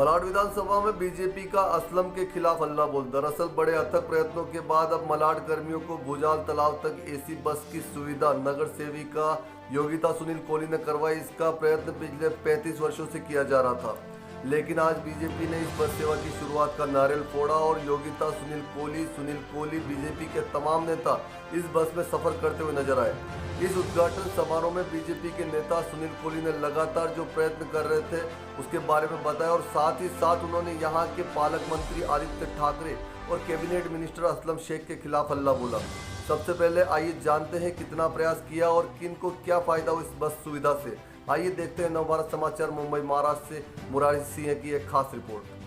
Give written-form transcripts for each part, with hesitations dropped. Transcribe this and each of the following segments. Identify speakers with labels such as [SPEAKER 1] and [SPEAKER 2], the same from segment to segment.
[SPEAKER 1] मलाड विधानसभा में बीजेपी का असलम के खिलाफ हल्ला बोल। दरअसल बड़े अथक प्रयत्नों के बाद अब मलाड कर्मियों को भुजाल तालाब तक एसी बस की सुविधा नगर सेविका योगिता सुनील कोहली ने करवाई। इसका प्रयत्न पिछले 35 वर्षों से किया जा रहा था, लेकिन आज बीजेपी ने इस बस सेवा की शुरुआत का नारियल फोड़ा और योगिता सुनील कोहली बीजेपी के तमाम नेता इस बस में सफर करते हुए नजर आए। इस उद्घाटन समारोह में बीजेपी के नेता सुनील कोहली ने लगातार जो प्रयत्न कर रहे थे उसके बारे में बताया और साथ ही साथ उन्होंने यहां के पालक मंत्री आदित्य ठाकरे और कैबिनेट मिनिस्टर असलम शेख के खिलाफ हल्ला बोला। सबसे पहले आइए जानते हैं कितना प्रयास किया और किन को क्या फायदा हो इस बस सुविधा से। आइए देखते हैं नवभारत समाचार मुंबई महाराष्ट्र से मुरारी सिंह की एक खास रिपोर्ट।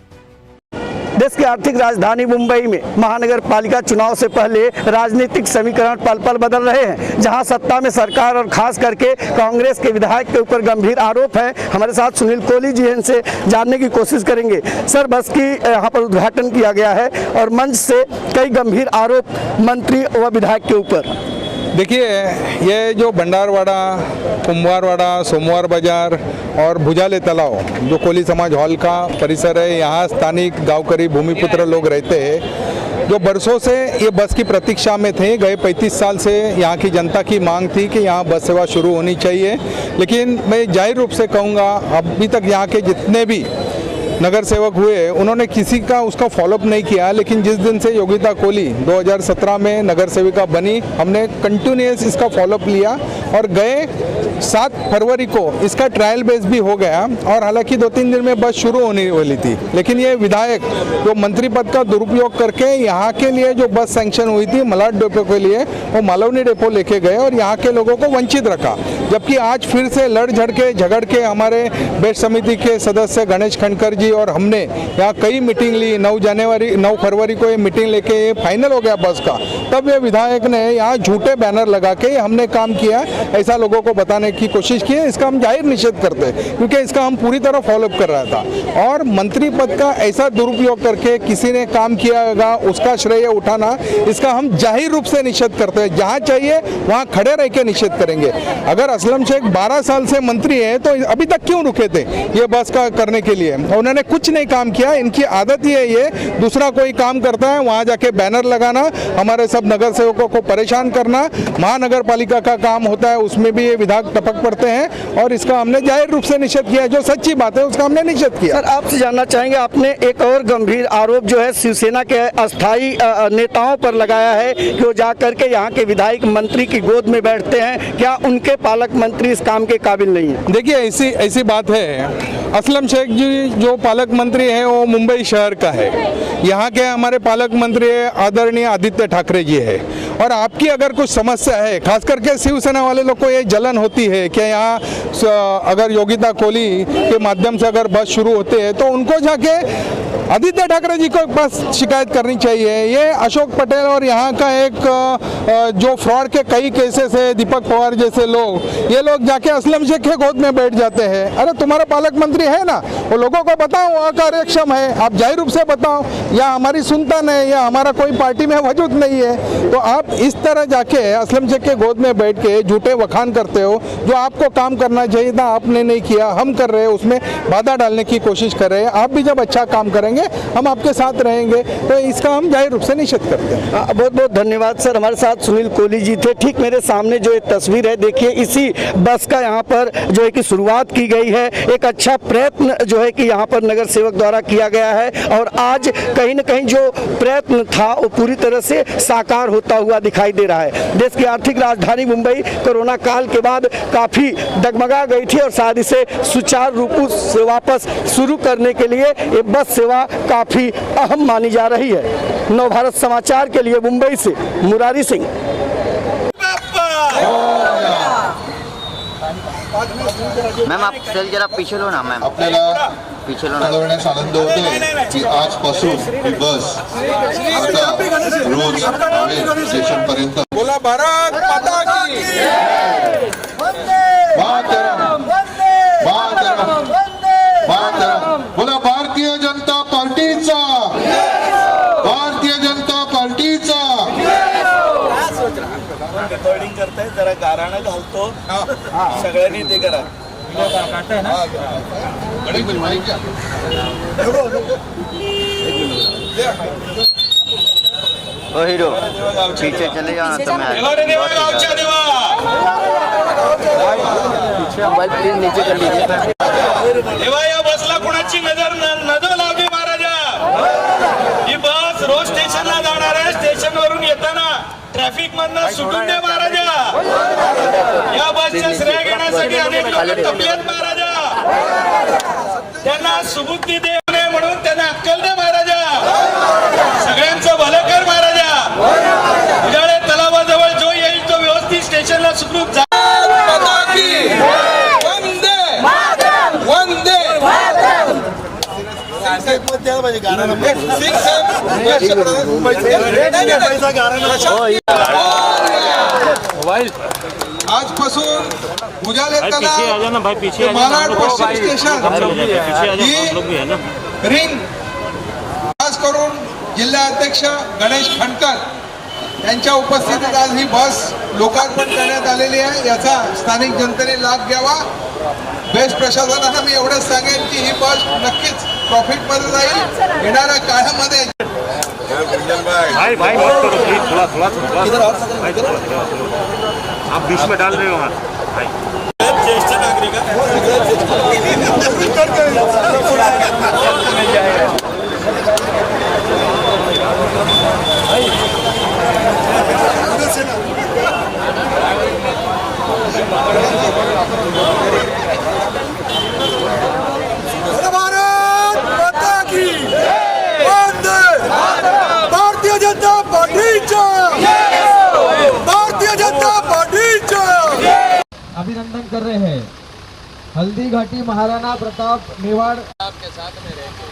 [SPEAKER 2] देश की आर्थिक राजधानी मुंबई में महानगर पालिका चुनाव से पहले राजनीतिक समीकरण पल पल बदल रहे हैं, जहां सत्ता में सरकार और खास करके कांग्रेस के विधायक के ऊपर गंभीर आरोप है। हमारे साथ सुनील कोहली जी हैं, इनसे जानने की कोशिश करेंगे। सर, बस की यहां पर उद्घाटन किया गया है और मंच से कई गंभीर आरोप मंत्री व विधायक के ऊपर।
[SPEAKER 3] देखिए, ये जो भंडारवाड़ा, कुंभारवाड़ा, सोमवार बाजार और भुजाले तालाब जो कोली समाज हॉल का परिसर है, यहाँ स्थानिक गांवकरी भूमिपुत्र लोग रहते हैं जो बरसों से ये बस की प्रतीक्षा में थे। गए 35 साल से यहाँ की जनता की मांग थी कि यहाँ बस सेवा शुरू होनी चाहिए, लेकिन मैं जाहिर रूप से कहूँगा अभी तक यहाँ के जितने भी नगर सेवक हुए उन्होंने किसी का उसका फॉलोअप नहीं किया। लेकिन जिस दिन से योगिता कोहली 2017 में नगर सेविका बनी, हमने कंटिन्यूस इसका फॉलोअप लिया और गए 7 फरवरी को इसका ट्रायल बेस भी हो गया और हालांकि 2-3 दिन में बस शुरू होने वाली थी, लेकिन ये विधायक जो मंत्री पद का दुरुपयोग करके यहाँ के लिए जो बस सैंक्शन हुई थी मलाड डिपो के लिए, वो मालवनी डिपो लेके गए और यहाँ के लोगों को वंचित रखा। जबकि आज फिर से लड़ झगड़ के हमारे बेस्ट समिति के सदस्य गणेश खंडकर और हमने यहाँ कई मीटिंग ली। 9 फरवरी को ये मीटिंग लेके ये फाइनल हो गया बस का। तब ये विधायक ने यहाँ झूठे बैनर लगा के हमने काम किया ऐसा लोगों को बताने की कोशिश की है। इसका हम जाहिर निषेध करते हैं क्योंकि इसका हम पूरी तरह फॉलोअप कर रहा था और मंत्री पद का ऐसा दुरुपयोग करके किसी ने काम किया होगा उसका श्रेय उठाना, इसका हम जाहिर रूप से निषेध करते हैं। जहाँ चाहिए वहाँ खड़े रह के निषेध करेंगे। अगर असलम शेख 12 साल से मंत्री है तो अभी तक क्यों रुके थे ये बस का करने के लिए? उन्होंने कुछ नहीं काम किया। इनकी आदत ही है ये दूसरा कोई काम करता है वहां जाके बैनर लगाना, हमारे सब नगर सेवकों को परेशान करना। महानगर पालिका का काम होता है उसमें भी ये विधायक टपक पड़ते हैं और इसका हमने जाहिर रूप से निषेध किया। जो सच्ची बात है उसका हमने निषेध किया।
[SPEAKER 2] सर, आपसे जानना चाहेंगे, आपने एक और गंभीर आरोप जो है शिवसेना के अस्थायी नेताओं पर लगाया है कि वो जाकर के यहाँ के विधायक मंत्री की गोद में बैठते हैं। क्या उनके पालक मंत्री इस काम के काबिल नहीं है?
[SPEAKER 3] देखिए, ऐसी बात है। असलम शेख जी जो पालक मंत्री है वो मुंबई शहर का है। यहाँ के हमारे पालक मंत्री आदरणीय आदित्य ठाकरे जी है और आपकी अगर कुछ समस्या है, खास करके शिवसेना वाले लोग को ये जलन होती है कि यहाँ अगर योगिता कोहली के माध्यम से अगर बस शुरू होते हैं तो उनको जाके आदित्य ठाकरे जी को पास शिकायत करनी चाहिए। ये अशोक पटेल और यहाँ का एक जो फ्रॉड के कई केसेस है, दीपक पवार जैसे लोग, ये लोग जाके असलम शेख के गोद में बैठ जाते हैं। अरे तुम्हारा पालक मंत्री है ना, वो लोगों को बताओ अकार्यक्षम है, आप जाहिर रूप से बताओ, या हमारी सुनता नहीं या हमारा कोई पार्टी में वजूद नहीं है। तो आप इस तरह जाके असलम शेख के गोद में बैठ के झूठे वखान करते हो। जो आपको काम करना चाहिए था आपने नहीं किया, हम कर रहे हैं, उसमें बाधा डालने की कोशिश कर रहे हैं। आप भी जब अच्छा काम करेंगे हम आपके साथ रहेंगे, तो इसका हम जाहिर रूप से निषेध करते हैं।
[SPEAKER 2] बहुत बहुत धन्यवाद सर। हमारे साथ सुनील कोहली जी थे। ठीक मेरे सामने जो एक तस्वीर है, देखिए इसी बस का यहाँ पर जो है कि शुरुआत की गई है। एक अच्छा प्रयत्न जो है कि यहाँ पर नगर सेवक द्वारा किया गया है और आज कहीं न कहीं जो प्रयत्न था वो पूरी तरह से साकार होता हुआ दिखाई दे रहा है। देश की आर्थिक राजधानी मुंबई कोरोना काल के बाद काफी डगमगा गई थी और शायद इसे सुचारू रूप से वापस शुरू करने के लिए ये बस सेवा काफी अहम मानी जा रही है। नवभारत समाचार के लिए मुंबई से मुरारी सिंह।
[SPEAKER 4] मैम आप चल जरा पीछे लो ना मैम,
[SPEAKER 5] आपल्याला
[SPEAKER 4] पीछे लो ना।
[SPEAKER 5] कळवण्यास आनंद होतोय की आजपासून ही बस आता रोज स्टेशन पर्यंत।
[SPEAKER 3] बोला भारत माता की
[SPEAKER 5] मातरम, मातरम, मातरम। बोला भारतीय जनता पार्टीचा, भारतीय जनता पार्टीचा।
[SPEAKER 6] रेकॉर्डिंग करताय, जरा गाराणं घालतो, सगळ्यांनी ते करा।
[SPEAKER 3] बड़ी बनवाई क्या
[SPEAKER 4] ओ हीरो पीछे चले जाओ ना तो मैं पीछे मोबाइल प्लीज नीचे कर लीजिए।
[SPEAKER 6] तेव्हा या बसला कुणाची नजर लावली महाराजा। ही बस रोज स्टेशनला जाणार आहे। स्टेशन वरून येताना ट्रॅफिक मधनं सुटून दे महाराजा। या बसच्या श्रेय घेण्यासाठी अनेक लोक तपलेत महाराजा। त्यांना सुबुद्धी दे म्हणून त्यांना अक्कल दे महाराजा। सगळ्यांचं भलं कर महाराजा। उजाळे तलावाजवळ जो येईल तो व्यवस्थित स्टेशनला सुखरूप जा।
[SPEAKER 3] आजपासून भुजाले तलाव मालाड पश्चिम स्टेशन ही रिंग खास करून जिल्हा अध्यक्ष गणेश खंडकर यांच्या उपस्थितीत आज ही बस लोकार्पण करण्यात आलेली आहे। याचा स्थानिक जनतेने लाभ घ्यावा। बेस्ट प्रशासनाला मी एवढंच सांगेन की ही बस नक्कीच प्रॉफिट मध्ये जाईल। येणाऱ्या काळामध्ये
[SPEAKER 7] भाई भाई मत करो प्लीज, थोड़ा थोड़ा भाई आप बीच में डाल रहे हो भाई।
[SPEAKER 6] ज्येष्ठ नागरिक
[SPEAKER 8] भारतीय जनता पार्टीचा
[SPEAKER 9] अभिनंदन कर रहे हैं। हल्दी घाटी महाराणा प्रताप मेवाड़
[SPEAKER 10] आपके साथ में रहते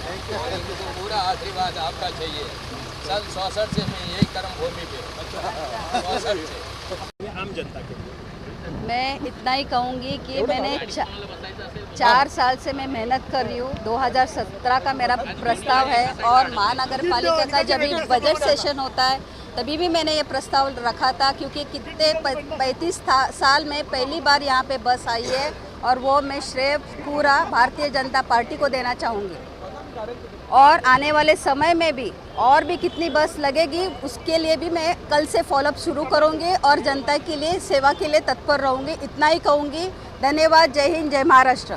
[SPEAKER 10] पूरा आशीर्वाद आपका चाहिए। सन 64 से मैं यही कर्म भूमि पे 64 से
[SPEAKER 6] आम जनता के
[SPEAKER 11] मैं इतना ही कहूँगी कि मैंने 4 साल से मैं मेहनत कर रही हूँ। 2017 का मेरा प्रस्ताव है और महानगर पालिका का जब भी बजट सेशन होता है तभी भी मैंने ये प्रस्ताव रखा था, क्योंकि कितने 35 साल में पहली बार यहाँ पे बस आई है और वो मैं श्रेय पूरा भारतीय जनता पार्टी को देना चाहूँगी। और आने वाले समय में भी और भी कितनी बस लगेगी उसके लिए भी मैं कल से फॉलोअप शुरू करूँगी और जनता के लिए सेवा के लिए तत्पर रहूँगी। इतना ही कहूँगी। धन्यवाद। जय हिंद, जय महाराष्ट्र।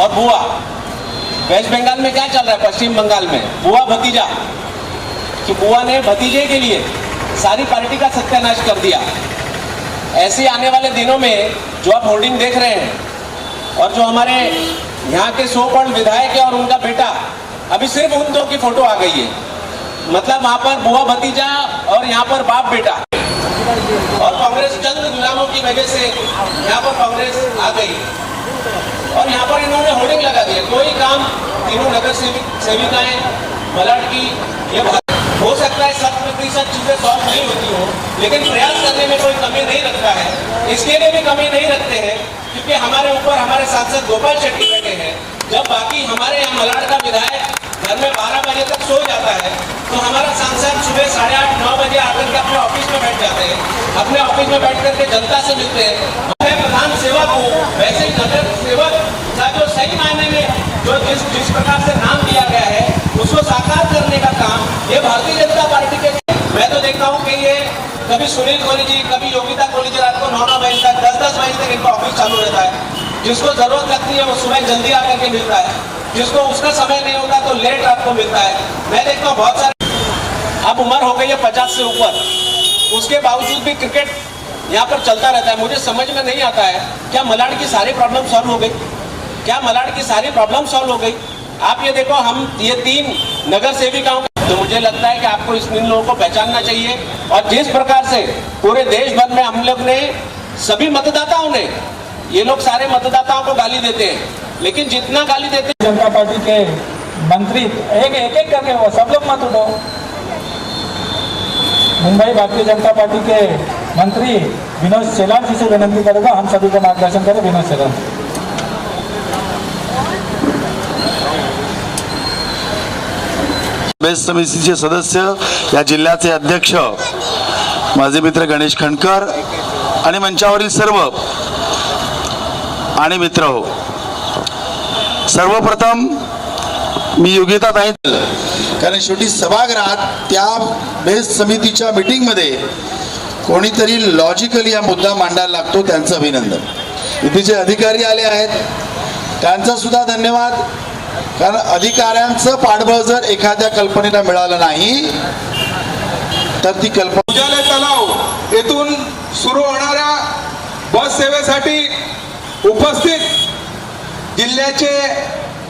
[SPEAKER 10] और बुआ वेस्ट बंगाल में क्या चल रहा है? पश्चिम बंगाल में बुआ भतीजा कि बुआ ने भतीजे के लिए सारी पार्टी का सत्यानाश कर दिया। ऐसे आने वाले दिनों में जो आप होर्डिंग देख रहे हैं और जो हमारे यहाँ के 100 विधायक है और उनका बेटा, अभी सिर्फ उन दो की फोटो आ गई है। मतलब वहाँ पर बुआ भतीजा और यहाँ पर बाप बेटा। और कांग्रेस चंद गुलामों की वजह से यहाँ पर कांग्रेस आ गई और यहाँ पर इन्होंने होर्डिंग लगा दिया। कोई काम तीनों नगर सेविकाएं मलाड की ये हो सकता है 100% चीजें सॉल्व नहीं होती हो, लेकिन प्रयास करने में कोई कमी नहीं रखता है। इसके लिए भी कमी नहीं रखते हैं क्योंकि हमारे ऊपर हमारे सांसद गोपाल शेट्टी बैठे हैं। जब बाकी हमारे यहाँ मलाड का विधायक घर में 12 बजे तक सो जाता है, तो हमारा सांसद सुबह 8:30-9 बजे आकर के अपने ऑफिस में बैठ जाते हैं। अपने ऑफिस में बैठ करके जनता से मिलते हैं। मैं प्रधान सेवक हूँ, वैसे ही नगर सेवक का जो सही मायने में जो जिस प्रकार से नाम दिया गया है उसको साकार करने का काम ये भारतीय जनता पार्टी के। मैं तो देखता हूँ कि ये कभी सुनील कोहली जी, कभी योगिता कोहली जी रात को 9-9 बजे तक 10-10 बजे तक इनका ऑफिस चालू रहता है। जिसको जरूरत लगती है वो सुबह जल्दी आकर के मिलता है, जिसको उसका समय नहीं होता तो लेट रात को मिलता है। मैं देखता हूँ बहुत सारे, अब उम्र हो गई है 50 से ऊपर, उसके बावजूद भी क्रिकेट यहाँ पर चलता रहता है। मुझे समझ में नहीं आता है क्या मलाड की सारी प्रॉब्लम सॉल्व हो गई? क्या मलाड की सारी प्रॉब्लम सॉल्व हो गई? आप ये देखो, हम ये 3 नगर सेविकाओं, तो मुझे लगता है कि आपको इन लोगों को पहचानना चाहिए। और जिस प्रकार से पूरे देश भर में हम लोग ने सभी मतदाताओं ने, ये लोग सारे मतदाताओं को गाली देते हैं, लेकिन जितना गाली देते हैं
[SPEAKER 9] जनता पार्टी के मंत्री एक करके वो सब लोग मत उठो। मुंबई भारतीय जनता पार्टी के मंत्री विनोद सेलान जी से विनती करेगा, हम सभी को मार्गदर्शन करें। विनोद सेलान।
[SPEAKER 8] बेस्ट समितीचे सदस्य, या जिल्ह्याचे अध्यक्ष माझे मित्र गणेश खंडकर आणि मंचावरील सर्व आणि मित्र हो, सर्वप्रथम मी योगिता ताई,
[SPEAKER 5] कारण शेवटी सभागृहात त्या बेस्ट समितीच्या मीटिंगमध्ये कोणीतरी लॉजिकली हा मुद्दा मांडायला लागतो, त्यांचं अभिनंदन। इथे जे अधिकारी आले आहेत त्यांचा सुद्धा धन्यवाद, कारण अधिकाऱ्यांचं पाठबळ जर एखाद्या कल्पनेला मिळालं नाही तर ती कल्पना।
[SPEAKER 3] भुजाले तलाव येथून सुरू होणाऱ्या बस सेवेसाठी उपस्थित जिल्ह्याचे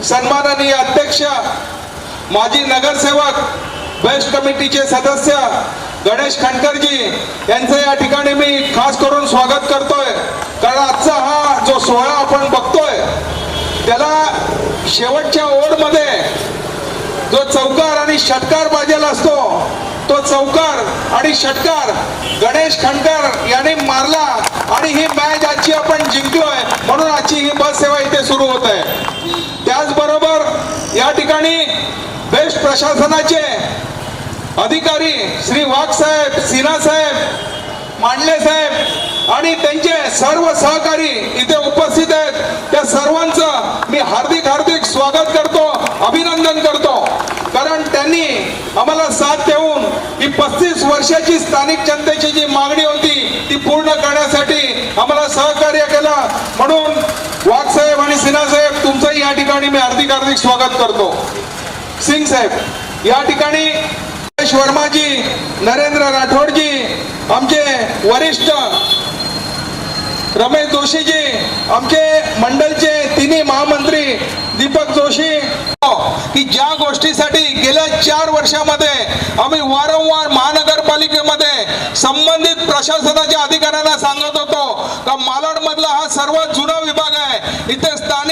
[SPEAKER 3] सन्माननीय अध्यक्ष, माजी नगरसेवक, बेस्ट कमिटीचे सदस्य गणेश खंडकरजी यांचं या ठिकाणी मी खास करून स्वागत करतोय। कारण आजचा हा जो सोहळा आपण बघतोय त्याला शेवटच्या ओढमध्ये जो चौकार आणि षटकार बाजेला असतो, तो चौकार आणि षटकार गणेश खंडकर यांनी मारला आणि ही मॅच आजची आपण जिंकलोय, म्हणून आजची ही बस सेवा इथे सुरू होत आहे। त्याचबरोबर या ठिकाणी बेस्ट प्रशासनाचे अधिकारी श्री वाघ साहेब, सिन्हा साहेब, मांडले साहेब आणि त्यांचे सर्व सहकारी इथे उपस्थित आहेत, त्या सर्वांचं मी हार्दिक हार्दिक स्वागत करतो, अभिनंदन करतो। कारण त्यांनी आम्हाला साथ देऊन ही 35 वर्षाची स्थानिक जनतेची जी मागणी होती ती पूर्ण करण्यासाठी आम्हाला सहकार्य केलं, म्हणून वाघ साहेब आणि सिन्हा साहेब तुमचंही या ठिकाणी मी हार्दिक हार्दिक स्वागत करतो। सिंग साहेब या ठिकाणी, वर्माजी, नरेंद्र राठोडजी, आमचे वरिष्ठ रमेश जोशीजी, आमचे मंडलचे तिन्ही महामंत्री दीपक जोशी, की ज्या गोष्टीसाठी गेल्या 4 वर्षामध्ये आम्ही वारंवार महानगरपालिकेमध्ये संबंधित प्रशासनाच्या अधिकाऱ्यांना सांगत होतो का मालाड मधला हा सर्वात जुना विभाग आहे, इथे स्थानिक